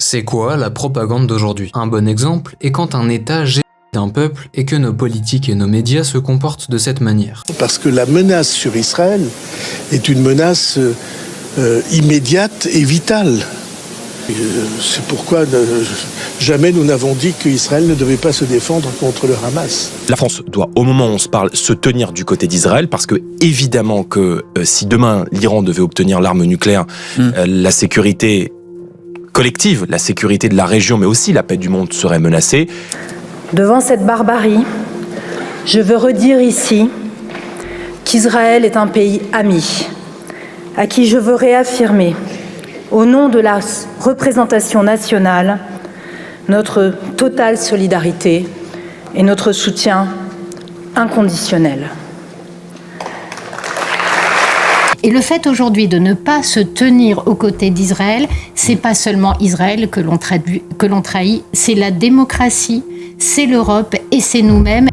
C'est quoi la propagande d'aujourd'hui? Un bon exemple est quand un État gère d'un peuple et que nos politiques et nos médias se comportent de cette manière. Parce que la menace sur Israël est une menace immédiate et vitale. C'est pourquoi jamais nous n'avons dit qu'Israël ne devait pas se défendre contre le Hamas. La France doit, au moment où on se parle, se tenir du côté d'Israël, parce que évidemment que si demain l'Iran devait obtenir l'arme nucléaire, la sécurité collective, la sécurité de la région, mais aussi la paix du monde serait menacée. Devant cette barbarie, je veux redire ici qu'Israël est un pays ami, à qui je veux réaffirmer, au nom de la représentation nationale, notre totale solidarité et notre soutien inconditionnel. Et le fait aujourd'hui de ne pas se tenir aux côtés d'Israël, c'est pas seulement Israël que l'on trahit, c'est la démocratie, c'est l'Europe et c'est nous-mêmes.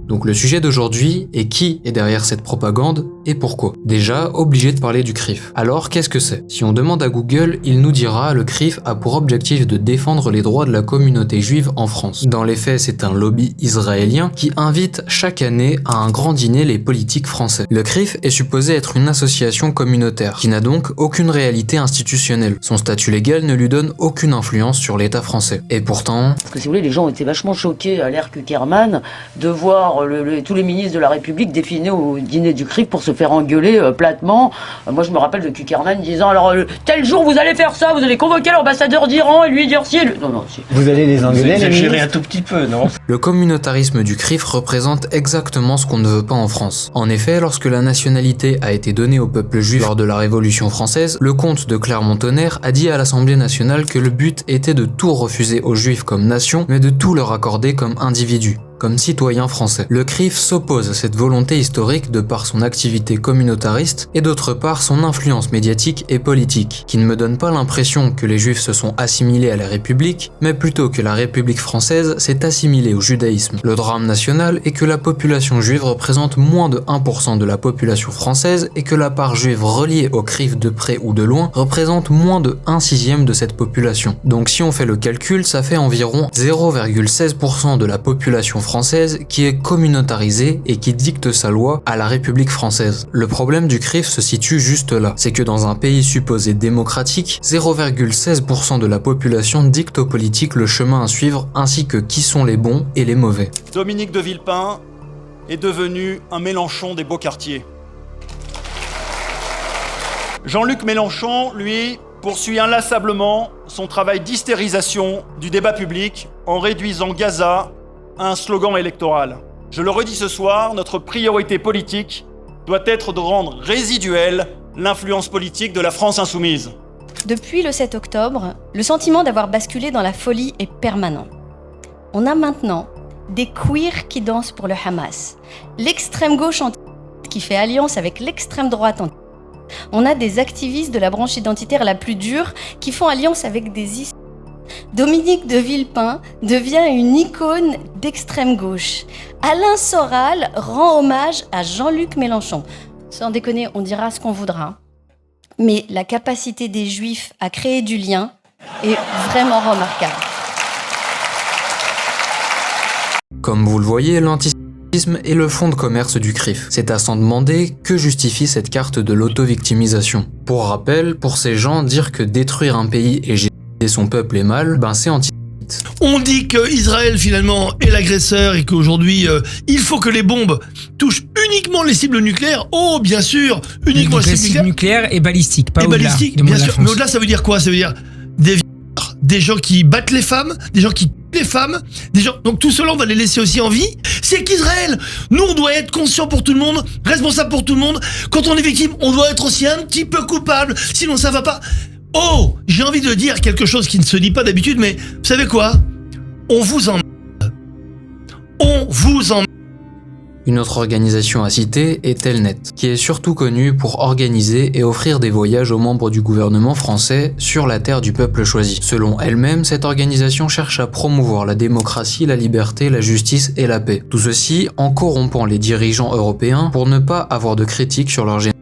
Donc le sujet d'aujourd'hui est qui est derrière cette propagande et pourquoi. Déjà, obligé de parler du CRIF. Alors, qu'est-ce que c'est? Si on demande à Google, il nous dira le CRIF a pour objectif de défendre les droits de la communauté juive en France. Dans les faits, c'est un lobby israélien qui invite chaque année à un grand dîner les politiques français. Le CRIF est supposé être une association communautaire qui n'a donc aucune réalité institutionnelle. Son statut légal ne lui donne aucune influence sur l'État français. Et pourtant... Parce que si vous voulez, les gens étaient vachement choqués à l'ère Kuckerman de voir tous les ministres de la République défiler au dîner du CRIF pour se faire engueuler platement. Moi, je me rappelle de Kuckerman disant alors tel jour vous allez faire ça, vous allez convoquer l'ambassadeur d'Iran et lui dire si. Non, si. Vous allez les engueuler, vous exagérez un tout petit peu, non? Le communautarisme du CRIF représente exactement ce qu'on ne veut pas en France. En effet, lorsque la nationalité a été donnée au peuple juif lors de la Révolution française, le comte de Clermont-Tonnerre a dit à l'Assemblée nationale que le but était de tout refuser aux juifs comme nation, mais de tout leur accorder comme individus, comme citoyens français. Le CRIF s'oppose à cette volonté historique de par son activité communautariste et d'autre part son influence médiatique et politique, qui ne me donne pas l'impression que les juifs se sont assimilés à la République, mais plutôt que la République française s'est assimilée au judaïsme. Le drame national est que la population juive représente moins de 1% de la population française et que la part juive reliée au CRIF de près ou de loin représente moins de 1/6 de cette population. Donc si on fait le calcul, ça fait environ 0,16% de la population française qui est communautarisée et qui dicte sa loi à la République française. Le problème du CRIF se situe juste là, c'est que dans un pays supposé démocratique, 0,16% de la population dicte aux politiques le chemin à suivre ainsi que qui sont les bons et les mauvais. Dominique de Villepin est devenu un Mélenchon des beaux quartiers. Jean-Luc Mélenchon, lui, poursuit inlassablement son travail d'hystérisation du débat public en réduisant Gaza à un slogan électoral. Je le redis ce soir, notre priorité politique doit être de rendre résiduelle l'influence politique de la France insoumise. Depuis le 7 octobre, le sentiment d'avoir basculé dans la folie est permanent. On a maintenant des queers qui dansent pour le Hamas, l'extrême gauche qui fait alliance avec l'extrême droite. On a des activistes de la branche identitaire la plus dure qui font alliance avec des islamistes. Dominique de Villepin devient une icône d'extrême gauche. Alain Soral rend hommage à Jean-Luc Mélenchon. Sans déconner, on dira ce qu'on voudra, mais la capacité des Juifs à créer du lien est vraiment remarquable. Comme vous le voyez, l'antisémitisme est le fond de commerce du CRIF. C'est à s'en demander que justifie cette carte de l'auto-victimisation. Pour rappel, pour ces gens, dire que détruire un pays et son peuple est mal, c'est antisémite. On dit qu'Israël finalement est l'agresseur et qu'aujourd'hui il faut que les bombes touchent uniquement les cibles nucléaires. Oh bien sûr, uniquement les cibles nucléaires et balistiques, pas au-delà. Bien sûr, mais au-delà ça veut dire quoi? Ça veut dire des gens qui battent les femmes, des gens qui tuent les femmes, des gens. Donc tout cela on va les laisser aussi en vie. C'est qu'Israël, nous on doit être conscient pour tout le monde, responsable pour tout le monde. Quand on est victime, on doit être aussi un petit peu coupable, sinon ça va pas. Oh, j'ai envie de dire quelque chose qui ne se dit pas d'habitude, mais vous savez quoi? On vous emmerde. On vous emmerde. Une autre organisation à citer est Telnet, qui est surtout connue pour organiser et offrir des voyages aux membres du gouvernement français sur la terre du peuple choisi. Selon elle-même, cette organisation cherche à promouvoir la démocratie, la liberté, la justice et la paix. Tout ceci en corrompant les dirigeants européens pour ne pas avoir de critiques sur leur génération.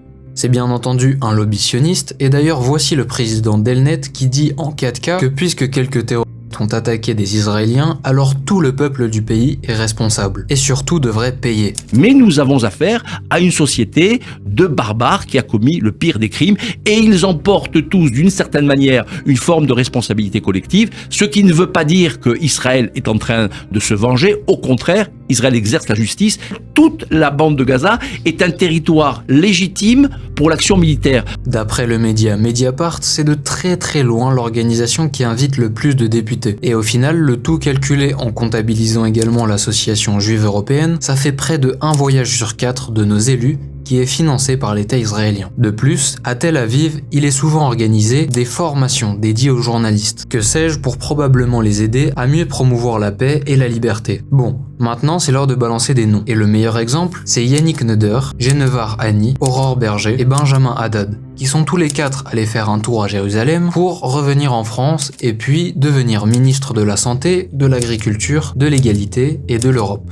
C'est bien entendu un lobby sioniste, et d'ailleurs voici le président d'Elnet qui dit en 4K que puisque quelques terroristes ont attaqué des Israéliens, alors tout le peuple du pays est responsable, et surtout devrait payer. Mais nous avons affaire à une société de barbares qui a commis le pire des crimes, et ils en portent tous d'une certaine manière une forme de responsabilité collective, ce qui ne veut pas dire que Israël est en train de se venger, au contraire, Israël exerce la justice. Toute la bande de Gaza est un territoire légitime pour l'action militaire. D'après le média Mediapart, c'est de très loin l'organisation qui invite le plus de députés. Et au final, le tout calculé en comptabilisant également l'association juive européenne, ça fait près de 1 voyage sur 4 de nos élus qui est financé par l'État israélien. De plus, à Tel Aviv, il est souvent organisé des formations dédiées aux journalistes, que sais-je, pour probablement les aider à mieux promouvoir la paix et la liberté. Bon, maintenant c'est l'heure de balancer des noms. Et le meilleur exemple, c'est Yannick Neuder, Genevar Hani, Aurore Berger et Benjamin Haddad, qui sont tous les 4 allés faire un tour à Jérusalem pour revenir en France et puis devenir ministre de la Santé, de l'Agriculture, de l'Égalité et de l'Europe.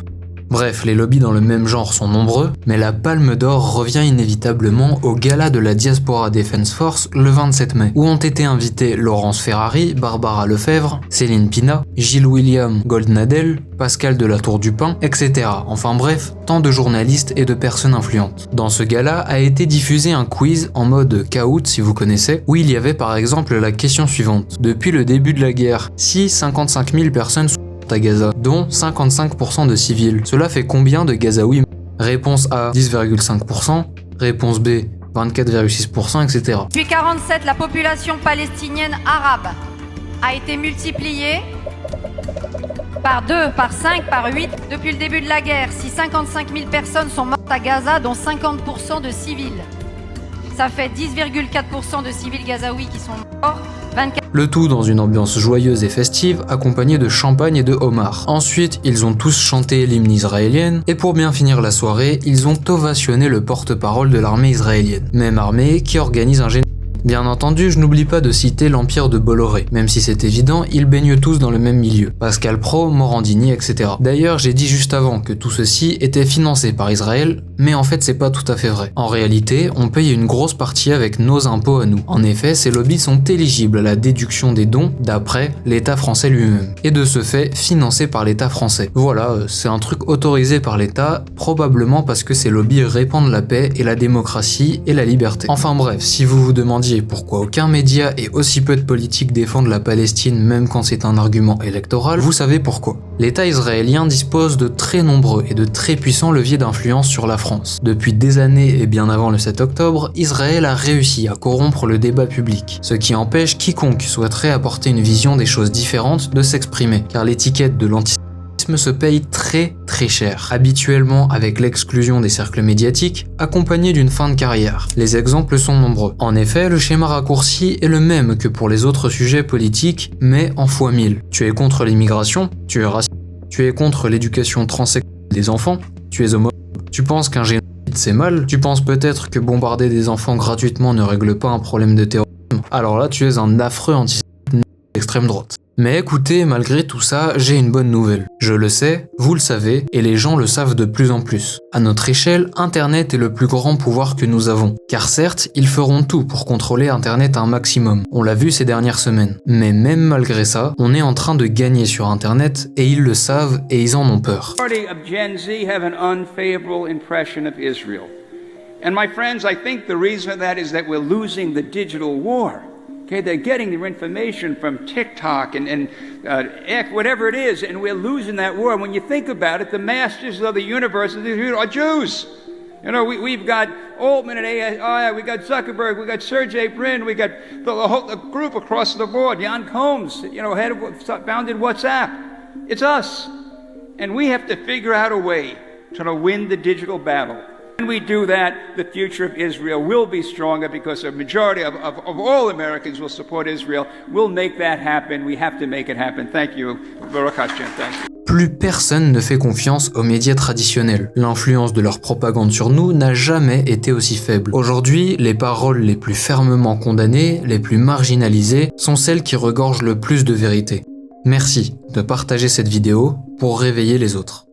Bref, les lobbies dans le même genre sont nombreux, mais la Palme d'Or revient inévitablement au gala de la Diaspora Defense Force le 27 mai, où ont été invités Laurence Ferrari, Barbara Lefebvre, Céline Pina, Gilles William Goldnadel, Pascal de la Tour du Pin, etc. Enfin bref, tant de journalistes et de personnes influentes. Dans ce gala a été diffusé un quiz en mode Kahoot si vous connaissez, où il y avait par exemple la question suivante. Depuis le début de la guerre, si 55 000 personnes sont à Gaza, dont 55% de civils. Cela fait combien de Gazaouis? Réponse A, 10,5%, réponse B, 24,6%, etc. Depuis 1947, la population palestinienne arabe a été multipliée par 2, par 5, par 8 depuis le début de la guerre. Si 55 000 personnes sont mortes à Gaza, dont 50% de civils, ça fait 10,4% de civils gazaouis qui sont morts. 24... Le tout dans une ambiance joyeuse et festive, accompagnée de champagne et de homards. Ensuite, ils ont tous chanté l'hymne israélienne, et pour bien finir la soirée, ils ont ovationné le porte-parole de l'armée israélienne. Même armée qui organise un génocide. Bien entendu, je n'oublie pas de citer l'Empire de Bolloré. Même si c'est évident, ils baignent tous dans le même milieu. Pascal Pro, Morandini, etc. D'ailleurs, j'ai dit juste avant que tout ceci était financé par Israël, mais en fait c'est pas tout à fait vrai. En réalité, on paye une grosse partie avec nos impôts à nous. En effet, ces lobbies sont éligibles à la déduction des dons d'après l'État français lui-même. Et de ce fait, financés par l'État français. Voilà, c'est un truc autorisé par l'État, probablement parce que ces lobbies répandent la paix et la démocratie et la liberté. Enfin bref, si vous vous demandiez pourquoi aucun média et aussi peu de politiques défendent la Palestine même quand c'est un argument électoral, vous savez pourquoi. L'État israélien dispose de très nombreux et de très puissants leviers d'influence sur la France. Depuis des années et bien avant le 7 octobre, Israël a réussi à corrompre le débat public, ce qui empêche quiconque souhaiterait apporter une vision des choses différentes de s'exprimer, car l'étiquette de l'antisémitisme se paye très cher, habituellement avec l'exclusion des cercles médiatiques, accompagnée d'une fin de carrière. Les exemples sont nombreux. En effet, le schéma raccourci est le même que pour les autres sujets politiques, mais en fois 1000. Tu es contre l'immigration, tu es raciste, tu es contre l'éducation transsexuelle des enfants, tu es homophobe, tu penses qu'un génocide c'est mal, tu penses peut-être que bombarder des enfants gratuitement ne règle pas un problème de terrorisme, alors là tu es un affreux antisémite d'extrême droite. Mais écoutez, malgré tout ça, j'ai une bonne nouvelle. Je le sais, vous le savez, et les gens le savent de plus en plus. À notre échelle, Internet est le plus grand pouvoir que nous avons. Car certes, ils feront tout pour contrôler Internet un maximum. On l'a vu ces dernières semaines. Mais même malgré ça, on est en train de gagner sur Internet, et ils le savent, et ils en ont peur. And my friends, I think the reason for that is that we're losing the digital war. Okay, they're getting their information from TikTok and X, whatever it is, and we're losing that war. And when you think about it, the masters of the universe are Jews. You know, we've got Altman and AI, we got Zuckerberg, we got Sergey Brin, we got the whole group across the board. Jan Combs, you know, founded WhatsApp. It's us. And we have to figure out a way to win the digital battle. When we do that, the future of Israel will be stronger because a majority of all Americans will support Israel. We'll make that happen. We have to make it happen. Thank you. Baruch Hashem. Thank you. Plus personne ne fait confiance aux médias traditionnels. L'influence de leur propagande sur nous n'a jamais été aussi faible. Aujourd'hui, les paroles les plus fermement condamnées, les plus marginalisées, sont celles qui regorgent le plus de vérité. Merci de partager cette vidéo pour réveiller les autres.